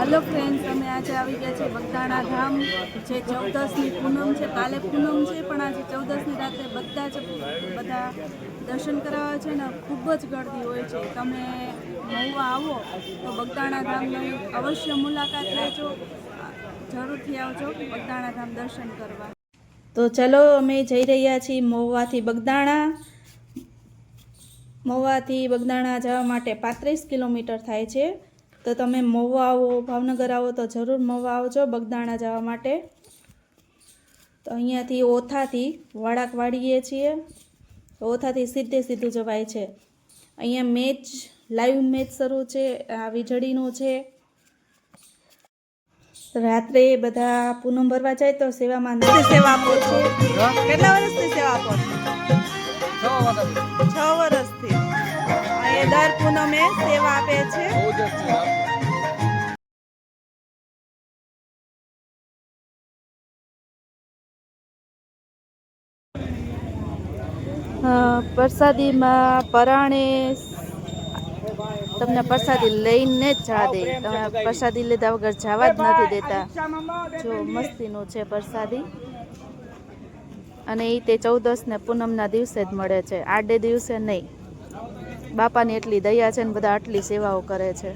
Hello friends, અમે આજે આવી ગયા છે બગદાણા ધામ. જે 14ની પૂનમ છે, કાલે પૂનમ છે, પણ આજે 14ની રાતે બધા દર્શન કરાવવા છે ને ખૂબ જ ગળદી હોય છે. તમે મહુવા આવો તો બગદાણા ધામની અવશ્ય મુલાકાત લેજો. જરૂરથી આવજો બગદાણા ધામ દર્શન કરવા. તો ચલો, અમે જઈ રહ્યા છીએ મહુવાથી બગદાણા. મહુવાથી બગદાણા જવા માટે 35 કિલોમીટર થાય છે. તો તમે મહુવા આવો, ભાવનગર આવો તો જરૂર મહુવા આવજો બગદાણા જવા માટે. તો અહીંયાથી ઓથાથી વળાક વાળીએ છીએ. ઓથાથી સીધું જવાય છે. અહીંયા લાઈવ મેચ શરૂ છે. આ વીજળીનું છે. રાત્રે બધા પૂનમ ભરવા જાય તો સેવામાં સેવા આપો છો. કેટલા વર્ષથી સેવા આપો છો? 6 વર્ષથી. અહીંયા દર પૂનમે સેવા આપે છે. પ્રસાદીમાં પરાણે તમને પ્રસાદી લઈને જ જવા દે. તમે પ્રસાદી લીધા વગર જવા જ નથી દેતા. જો મસ્તીનું છે પ્રસાદી. અને એ તે 14 ને પૂનમના દિવસે જ મળે છે, આડે દિવસે નહીં. બાપાની એટલી દયા છે ને બધા આટલી સેવાઓ કરે છે.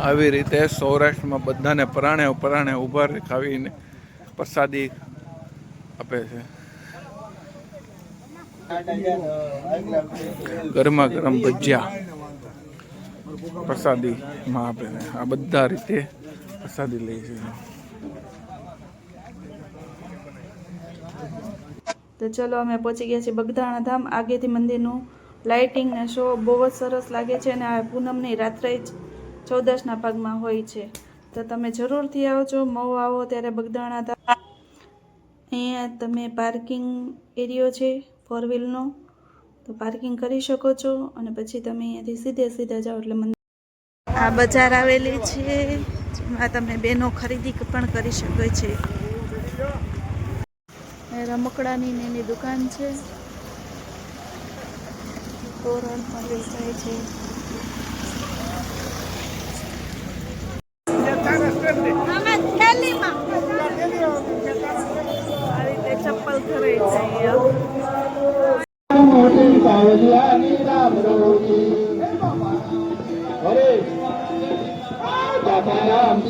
આવી રીતે સૌરાષ્ટ્રમાં બધાને પરાણે ઊભા ખાવીને પ્રસાદી આપે છે. ગરમા ગરમ ભજીયા પ્રસાદીમાં આપે છે. આ બધા રીતે પ્રસાદી લે છે. તો ચલો, અમે પહોંચી ગયા છીએ બગદાણા ધામ. આગેથી મંદિરનું લાઇટિંગ ને શો બહુ જ સરસ લાગે છે. અને આ પૂનમની રાત્રે જ 14ના ભાગમાં હોય છે. તો તમે જરૂરથી આવજો. મહુવા આવો ત્યારે બગદાણા ધામ. અહીંયા તમે પાર્કિંગ એરિયો છે 4 વ્હીલનો, તો પાર્કિંગ કરી શકો છો. અને પછી તમે અહીંયાથી સીધા જાઓ એટલે મંદિર. આ બજાર આવેલી છે, જેમાં તમે બેનો ખરીદી પણ કરી શકો છે. રમકડાની એની દુકાન છે. તોરણ પણ વેચાય છે. આ રીતે ચપ્પલ ખરીદ છે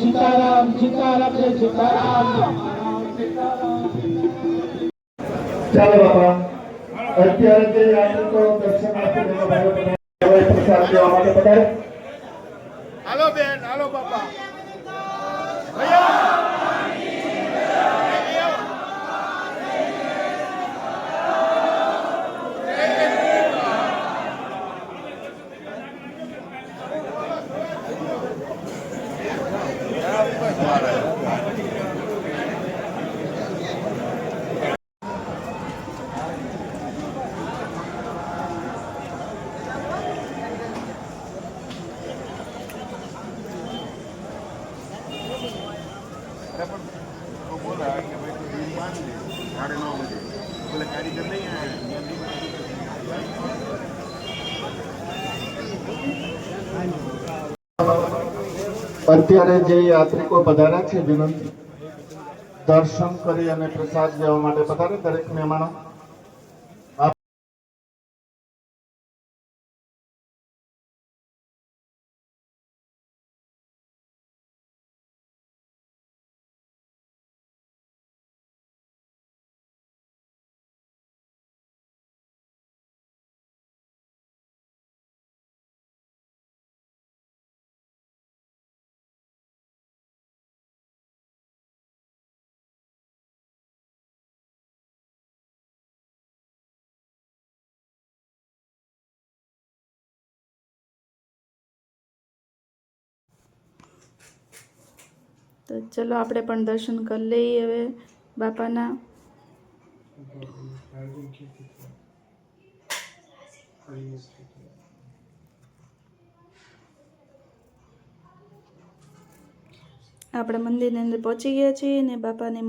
સીતારામ સીતારામ સીતારામ સીતારામ. ચાલો બાપા, અત્યારે જે યાત્રિકો દર્શનાર્થી પ્રસાદ લેવા માટે પધારે. હાલો બેન, હાલો બાપા. અત્યારે જે યાત્રિકો પધાર્યા છે, વિનંતી દર્શન કરી અને પ્રસાદ લેવા માટે પધારે દરેક મહેમાનો. તો ચલો આપણે પણ દર્શન કરી લઈએ હવે બાપાના. આપણે મંદિરની અંદર પહોંચી ગયા છીએ ને બાપાની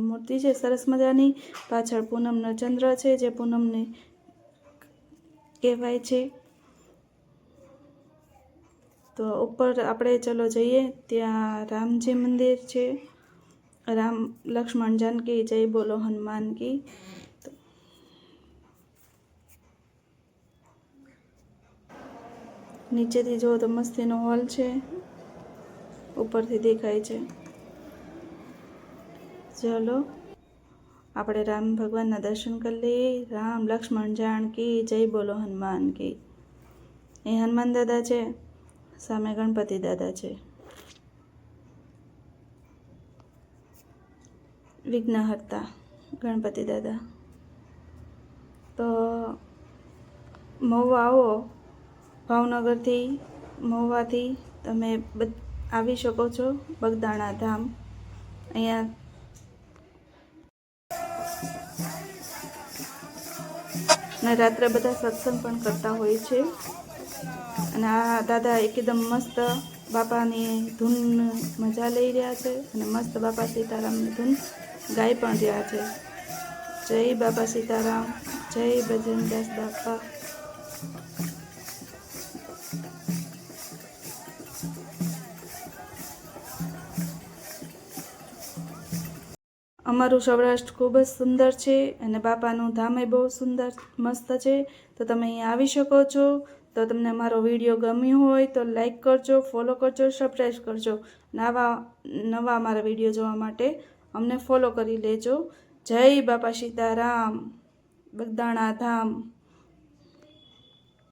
મૂર્તિ છે સરસ મજાની. પાછળ પૂનમનો ચંદ્ર છે જે પૂનમની કહેવાય છે. તો ઉપર આપણે ચલો જઈએ. ત્યાં રામજી મંદિર છે. રામ લક્ષ્મણ જાનકી જય બોલો હનુમાન કી. નીચેથી જુઓ તો મસ્તીનો હોલ છે, ઉપરથી દેખાય છે. ચલો આપણે રામ ભગવાનના દર્શન કરી લઈએ. રામ લક્ષ્મણ જાનકી જય બોલો હનુમાન કી. એ હનુમાન દાદા છે, સામે ગણપતિ દાદા છે, વિઘ્નહર્તા ગણપતિ દાદા. તો મહુવા આવો, ભાવનગરથી મહુવાથી તમે આવી શકો છો બગદાણા ધામ. અહીંયા અને રાત્રે બધા સત્સંગ પણ કરતા હોય છે. અને આ દાદા એકદમ મસ્ત બાપાની ધૂન મજા લઈ રહ્યા છે અને મસ્ત બાપા સીતારામની ધૂન ગાઈ પણ રહ્યા છે. જય બાપા સીતારામ, જય બજરંગદાસ બાપા. અમારું સૌરાષ્ટ્ર ખૂબ જ સુંદર છે અને બાપાનું ધામ એ બહુ સુંદર મસ્ત છે. તો તમે અહીંયા આવી શકો છો. તો તમને અમારો વિડીયો ગમ્યો હોય તો લાઈક કરજો, ફોલો કરજો, સબસ્ક્રાઈબ કરજો. નવા અમારા વિડીયો જોવા માટે અમને ફોલો કરી લેજો. જય બાપા સીતારામ, બગદાણા ધામ.